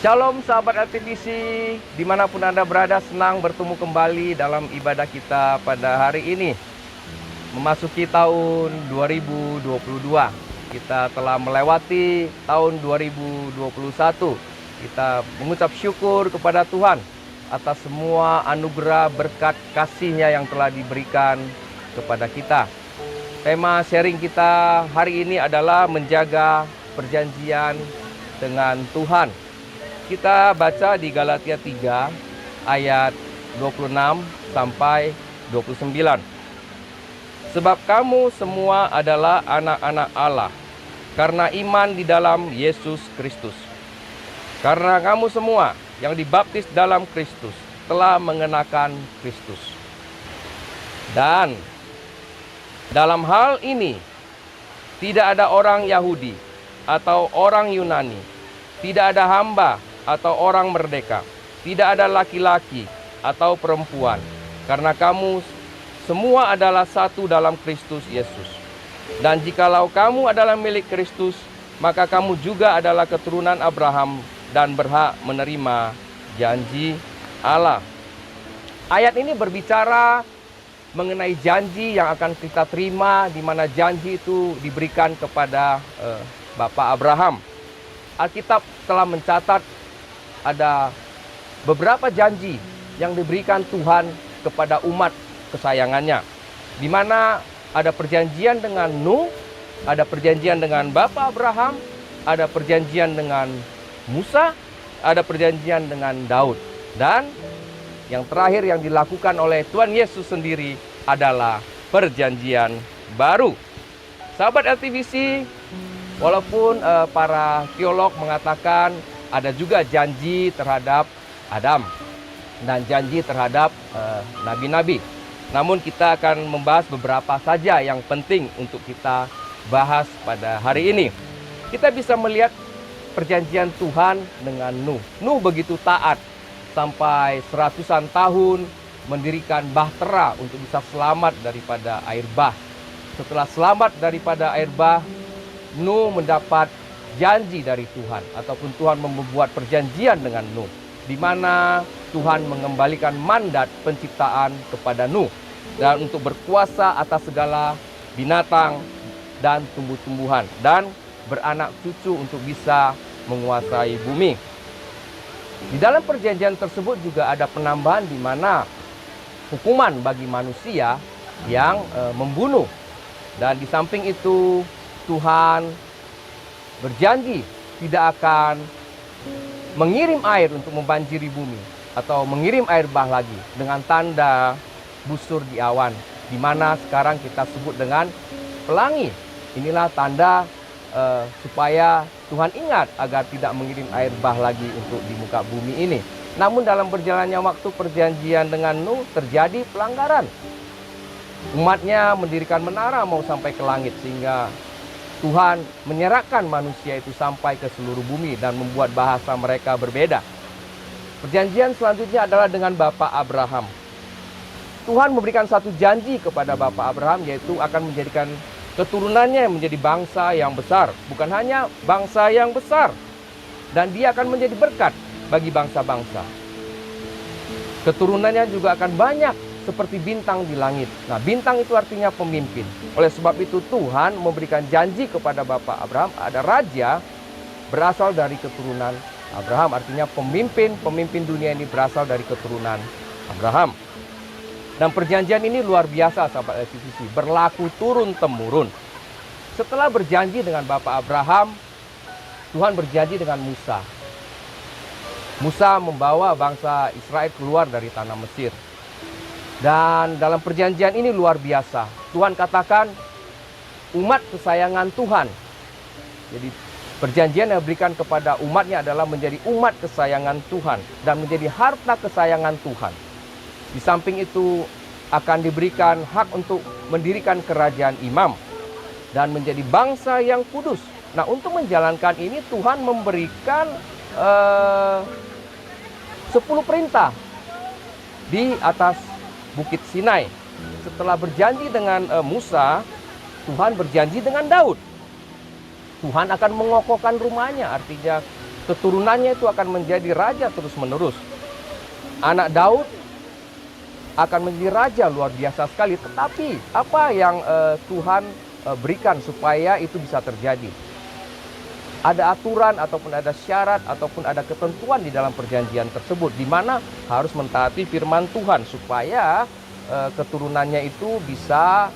Shalom sahabat LTVC, dimanapun Anda berada, senang bertemu kembali dalam ibadah kita pada hari ini. Memasuki tahun 2022, kita telah melewati tahun 2021. Kita mengucap syukur kepada Tuhan atas semua anugerah berkat kasih-Nya yang telah diberikan kepada kita. Tema sharing kita hari ini adalah menjaga perjanjian dengan Tuhan. Kita baca di Galatia 3 ayat 26 sampai 29. Sebab kamu semua adalah anak-anak Allah karena iman di dalam Yesus Kristus. Karena kamu semua yang dibaptis dalam Kristus telah mengenakan Kristus. Dan dalam hal ini tidak ada orang Yahudi atau orang Yunani, tidak ada hamba atau orang merdeka, tidak ada laki-laki atau perempuan, karena kamu semua adalah satu dalam Kristus Yesus. Dan jikalau kamu adalah milik Kristus, maka kamu juga adalah keturunan Abraham dan berhak menerima janji Allah. Ayat ini berbicara mengenai janji yang akan kita terima, di mana janji itu diberikan kepada Bapak Abraham. Alkitab telah mencatat ada beberapa janji yang diberikan Tuhan kepada umat kesayangannya, di mana ada perjanjian dengan Nuh, ada perjanjian dengan Bapak Abraham, ada perjanjian dengan Musa, ada perjanjian dengan Daud, dan yang terakhir yang dilakukan oleh Tuhan Yesus sendiri adalah perjanjian baru. Sahabat LTVC, walaupun para teolog mengatakan ada juga janji terhadap Adam dan janji terhadap nabi-nabi. Namun kita akan membahas beberapa saja yang penting untuk kita bahas pada hari ini. Kita bisa melihat perjanjian Tuhan dengan Nuh. Nuh begitu taat sampai seratusan tahun mendirikan bahtera untuk bisa selamat daripada air bah. Setelah selamat daripada air bah, Nuh mendapat janji dari Tuhan, ataupun Tuhan membuat perjanjian dengan Nuh, di mana Tuhan mengembalikan mandat penciptaan kepada Nuh dan untuk berkuasa atas segala binatang dan tumbuh-tumbuhan dan beranak cucu untuk bisa menguasai bumi. Di dalam perjanjian tersebut juga ada penambahan di mana hukuman bagi manusia yang membunuh. Dan di samping itu Tuhan berjanji tidak akan mengirim air untuk membanjiri bumi atau mengirim air bah lagi dengan tanda busur di awan, di mana sekarang kita sebut dengan pelangi. Inilah tanda supaya Tuhan ingat agar tidak mengirim air bah lagi untuk di muka bumi ini. Namun dalam berjalannya waktu perjanjian dengan Nuh terjadi pelanggaran. Umatnya mendirikan menara mau sampai ke langit, sehingga Tuhan menyerahkan manusia itu sampai ke seluruh bumi dan membuat bahasa mereka berbeda. Perjanjian selanjutnya adalah dengan Bapak Abraham. Tuhan memberikan satu janji kepada Bapak Abraham, yaitu akan menjadikan keturunannya menjadi bangsa yang besar. Bukan hanya bangsa yang besar, dan dia akan menjadi berkat bagi bangsa-bangsa. Keturunannya juga akan banyak seperti bintang di langit. Nah, bintang itu artinya pemimpin. Oleh sebab itu Tuhan memberikan janji kepada Bapak Abraham, ada raja berasal dari keturunan Abraham. Artinya pemimpin dunia ini berasal dari keturunan Abraham. Dan perjanjian ini luar biasa sahabat LTVC, berlaku turun-temurun. Setelah berjanji dengan Bapak Abraham, Tuhan berjanji dengan Musa. Musa membawa bangsa Israel keluar dari tanah Mesir. Dan dalam perjanjian ini luar biasa. Tuhan katakan umat kesayangan Tuhan. Jadi perjanjian yang diberikan kepada umatnya adalah menjadi umat kesayangan Tuhan dan menjadi harta kesayangan Tuhan. Di samping itu akan diberikan hak untuk mendirikan kerajaan imam dan menjadi bangsa yang kudus. Nah, untuk menjalankan ini Tuhan memberikan 10 perintah di atas Bukit Sinai. Setelah berjanji dengan Musa, Tuhan berjanji dengan Daud. Tuhan akan mengokohkan rumahnya, artinya keturunannya itu akan menjadi raja terus-menerus. Anak Daud akan menjadi raja luar biasa sekali. Tetapi apa yang Tuhan berikan supaya itu bisa terjadi? Ada aturan ataupun ada syarat ataupun ada ketentuan di dalam perjanjian tersebut, di mana harus mentaati firman Tuhan supaya keturunannya itu bisa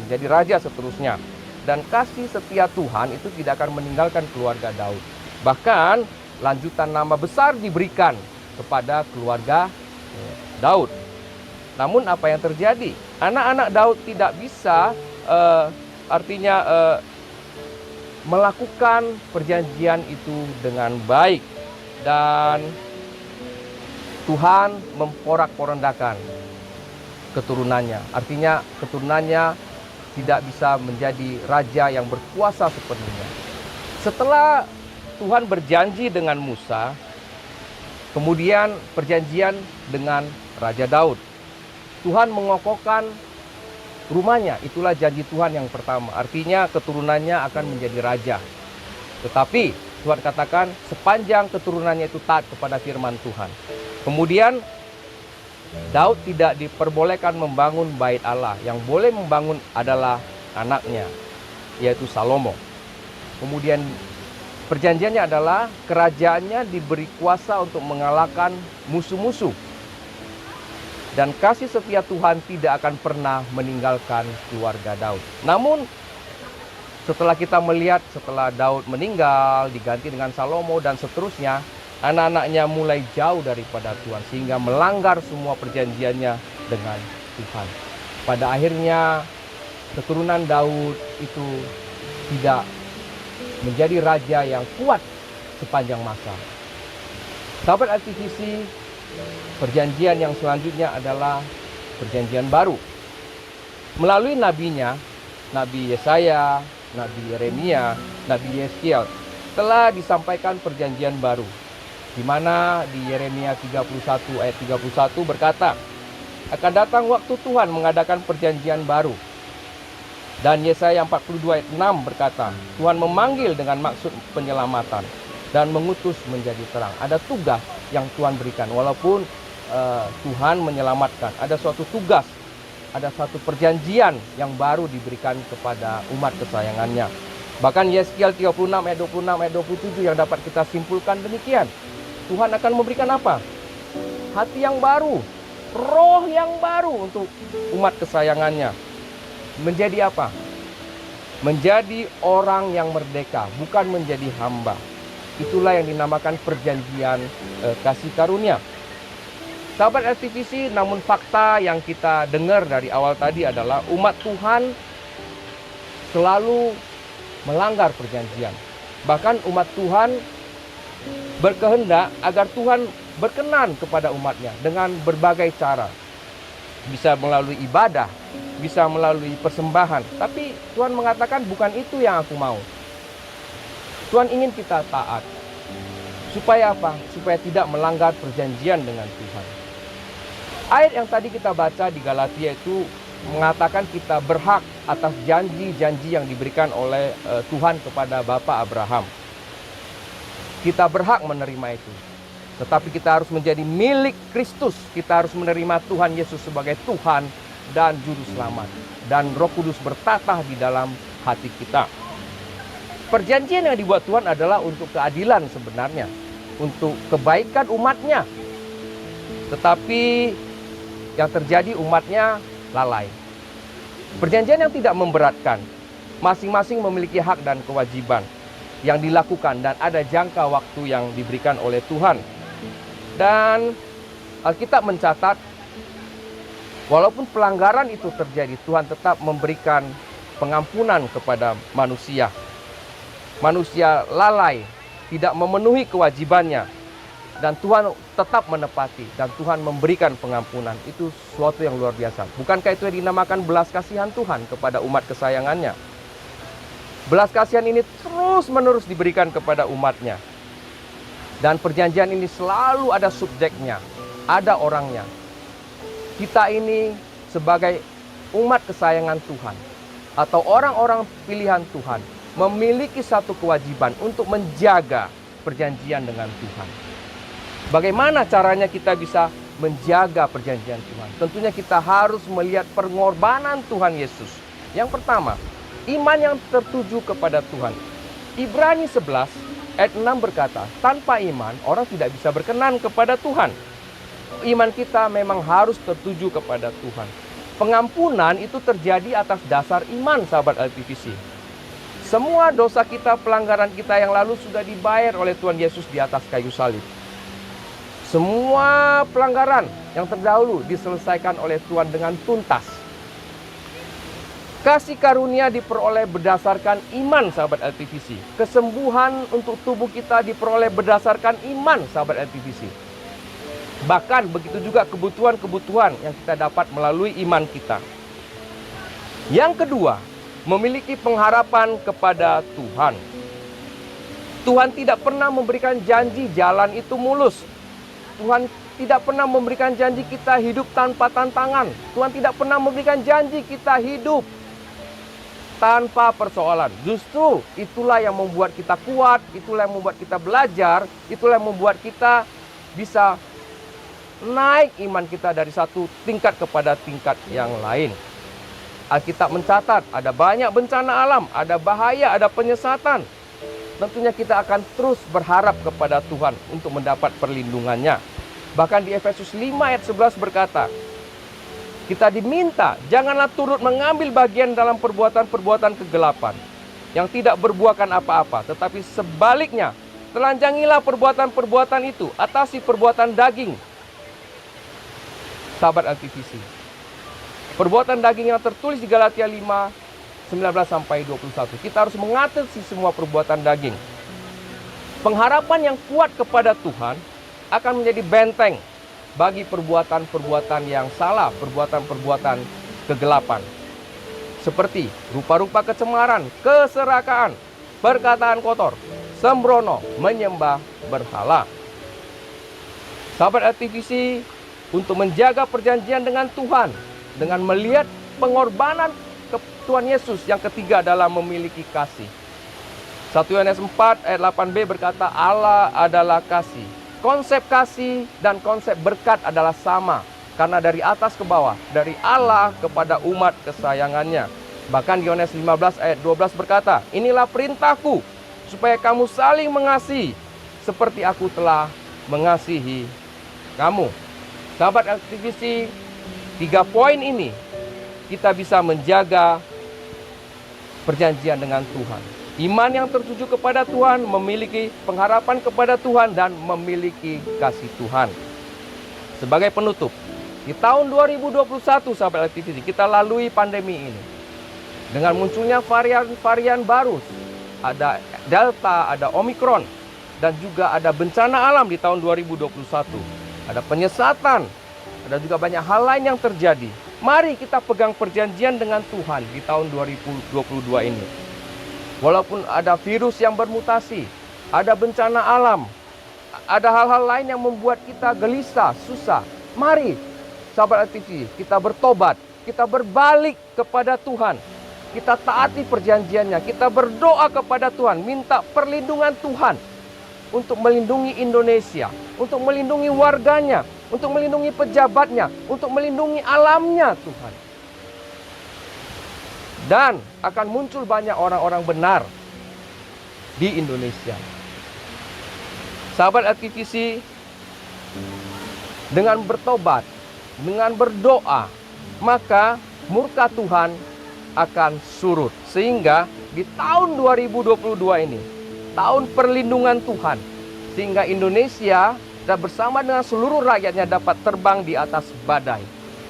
menjadi raja seterusnya. Dan kasih setia Tuhan itu tidak akan meninggalkan keluarga Daud. Bahkan lanjutan nama besar diberikan kepada keluarga Daud. Namun apa yang terjadi? Anak-anak Daud tidak bisa melakukan perjanjian itu dengan baik, dan Tuhan memporak-porandakan keturunannya. Artinya keturunannya tidak bisa menjadi raja yang berkuasa sepenuhnya. Setelah Tuhan berjanji dengan Musa, kemudian perjanjian dengan Raja Daud, Tuhan mengokohkan rumahnya. Itulah janji Tuhan yang pertama. Artinya keturunannya akan menjadi raja. Tetapi Tuhan katakan sepanjang keturunannya itu taat kepada firman Tuhan. Kemudian Daud tidak diperbolehkan membangun bait Allah. Yang boleh membangun adalah anaknya, yaitu Salomo. Kemudian perjanjiannya adalah kerajaannya diberi kuasa untuk mengalahkan musuh-musuh. Dan kasih setia Tuhan tidak akan pernah meninggalkan keluarga Daud. Namun setelah kita melihat, setelah Daud meninggal, diganti dengan Salomo dan seterusnya, anak-anaknya mulai jauh daripada Tuhan, sehingga melanggar semua perjanjiannya dengan Tuhan. Pada akhirnya keturunan Daud itu tidak menjadi raja yang kuat sepanjang masa. Sahabat RTVC, perjanjian yang selanjutnya adalah perjanjian baru. Melalui nabinya, Nabi Yesaya, Nabi Yeremia, Nabi Yeskiel, telah disampaikan perjanjian baru, di mana di Yeremia 31 ayat 31 berkata, akan datang waktu Tuhan mengadakan perjanjian baru. Dan Yesaya 42 ayat 6 berkata, Tuhan memanggil dengan maksud penyelamatan dan mengutus menjadi terang. Ada tugas yang Tuhan berikan. Walaupun Tuhan menyelamatkan, ada suatu tugas, ada satu perjanjian yang baru diberikan kepada umat kesayangannya. Bahkan Yeskiel 36 ayat 26 ayat 27 yang dapat kita simpulkan demikian. Tuhan akan memberikan apa? Hati yang baru, roh yang baru untuk umat kesayangannya. Menjadi apa? Menjadi orang yang merdeka, bukan menjadi hamba. Itulah yang dinamakan perjanjian kasih karunia. Sahabat RTVC, namun fakta yang kita dengar dari awal tadi adalah umat Tuhan selalu melanggar perjanjian. Bahkan umat Tuhan berkehendak agar Tuhan berkenan kepada umatnya dengan berbagai cara. Bisa melalui ibadah, bisa melalui persembahan. Tapi Tuhan mengatakan bukan itu yang aku mau. Tuhan ingin kita taat. Supaya apa? Supaya tidak melanggar perjanjian dengan Tuhan. Ayat yang tadi kita baca di Galatia itu mengatakan kita berhak atas janji-janji yang diberikan oleh Tuhan kepada Bapak Abraham. Kita berhak menerima itu. Tetapi kita harus menjadi milik Kristus. Kita harus menerima Tuhan Yesus sebagai Tuhan dan Juru Selamat. Dan Roh Kudus bertatah di dalam hati kita. Perjanjian yang dibuat Tuhan adalah untuk keadilan sebenarnya, untuk kebaikan umatnya. Tetapi yang terjadi umatnya lalai. Perjanjian yang tidak memberatkan, masing-masing memiliki hak dan kewajiban yang dilakukan dan ada jangka waktu yang diberikan oleh Tuhan. Dan Alkitab mencatat, walaupun pelanggaran itu terjadi, Tuhan tetap memberikan pengampunan kepada manusia. Manusia lalai, tidak memenuhi kewajibannya, dan Tuhan tetap menepati, dan Tuhan memberikan pengampunan. Itu sesuatu yang luar biasa. Bukankah itu yang dinamakan belas kasihan Tuhan kepada umat kesayangannya? Belas kasihan ini terus-menerus diberikan kepada umatnya. Dan perjanjian ini selalu ada subjeknya, ada orangnya. Kita ini sebagai umat kesayangan Tuhan, atau orang-orang pilihan Tuhan, memiliki satu kewajiban untuk menjaga perjanjian dengan Tuhan. Bagaimana caranya kita bisa menjaga perjanjian Tuhan? Tentunya kita harus melihat pengorbanan Tuhan Yesus. Yang pertama, iman yang tertuju kepada Tuhan. Ibrani 11 ayat 6 berkata, tanpa iman orang tidak bisa berkenan kepada Tuhan. Iman kita memang harus tertuju kepada Tuhan. Pengampunan itu terjadi atas dasar iman, sahabat LTVC. Semua dosa kita, pelanggaran kita yang lalu sudah dibayar oleh Tuhan Yesus di atas kayu salib. Semua pelanggaran yang terdahulu diselesaikan oleh Tuhan dengan tuntas. Kasih karunia diperoleh berdasarkan iman, sahabat LTVC. Kesembuhan untuk tubuh kita diperoleh berdasarkan iman, sahabat LTVC. Bahkan begitu juga kebutuhan-kebutuhan yang kita dapat melalui iman kita. Yang kedua, memiliki pengharapan kepada Tuhan. Tuhan tidak pernah memberikan janji jalan itu mulus. Tuhan tidak pernah memberikan janji kita hidup tanpa tantangan. Tuhan tidak pernah memberikan janji kita hidup tanpa persoalan. Justru itulah yang membuat kita kuat, itulah yang membuat kita belajar, itulah yang membuat kita bisa naik iman kita dari satu tingkat kepada tingkat yang lain. Alkitab mencatat ada banyak bencana alam, ada bahaya, ada penyesatan. Tentunya kita akan terus berharap kepada Tuhan untuk mendapat perlindungannya. Bahkan di Efesus 5 ayat 11 berkata, kita diminta janganlah turut mengambil bagian dalam perbuatan-perbuatan kegelapan yang tidak berbuahkan apa-apa, tetapi sebaliknya telanjangilah perbuatan-perbuatan itu, atasi perbuatan daging. Sahabat LTVC, perbuatan daging yang tertulis di Galatia 5 19 sampai 21. Kita harus mengatasi semua perbuatan daging. Pengharapan yang kuat kepada Tuhan akan menjadi benteng bagi perbuatan-perbuatan yang salah, perbuatan-perbuatan kegelapan. Seperti rupa-rupa kecemaran, keserakaan, perkataan kotor, sembrono, menyembah berhala. Sahabat LTVC, untuk menjaga perjanjian dengan Tuhan, dengan melihat pengorbanan Tuhan Yesus, yang ketiga adalah memiliki kasih. 1 Yohanes 4 ayat 8b berkata, Allah adalah kasih. Konsep kasih dan konsep berkat adalah sama, karena dari atas ke bawah, dari Allah kepada umat kesayangannya. Bahkan Yohanes 15 ayat 12 berkata, inilah perintahku, supaya kamu saling mengasihi, seperti aku telah mengasihi kamu. Sahabat LTVC, 3 poin ini kita bisa menjaga perjanjian dengan Tuhan. Iman yang tertuju kepada Tuhan, memiliki pengharapan kepada Tuhan, dan memiliki kasih Tuhan. Sebagai penutup, di tahun 2021, sahabat LTVC, kita lalui pandemi ini. Dengan munculnya varian-varian baru, ada Delta, ada Omikron, dan juga ada bencana alam di tahun 2021. Ada penyesatan, ada juga banyak hal lain yang terjadi. Mari kita pegang perjanjian dengan Tuhan di tahun 2022 ini. Walaupun ada virus yang bermutasi, ada bencana alam, ada hal-hal lain yang membuat kita gelisah, susah. Mari, sahabat LTV, kita bertobat, kita berbalik kepada Tuhan. Kita taati perjanjiannya, kita berdoa kepada Tuhan, minta perlindungan Tuhan untuk melindungi Indonesia, untuk melindungi warganya, untuk melindungi pejabatnya, untuk melindungi alamnya Tuhan. Dan akan muncul banyak orang-orang benar di Indonesia. Sahabat LTVC, dengan bertobat, dengan berdoa, maka murka Tuhan akan surut. Sehingga di tahun 2022 ini, tahun perlindungan Tuhan, sehingga Indonesia dan bersama dengan seluruh rakyatnya dapat terbang di atas badai.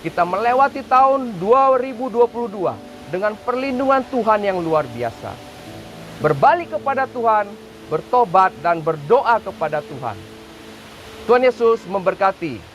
Kita melewati tahun 2022 dengan perlindungan Tuhan yang luar biasa. Berbalik kepada Tuhan, bertobat dan berdoa kepada Tuhan. Tuhan Yesus memberkati.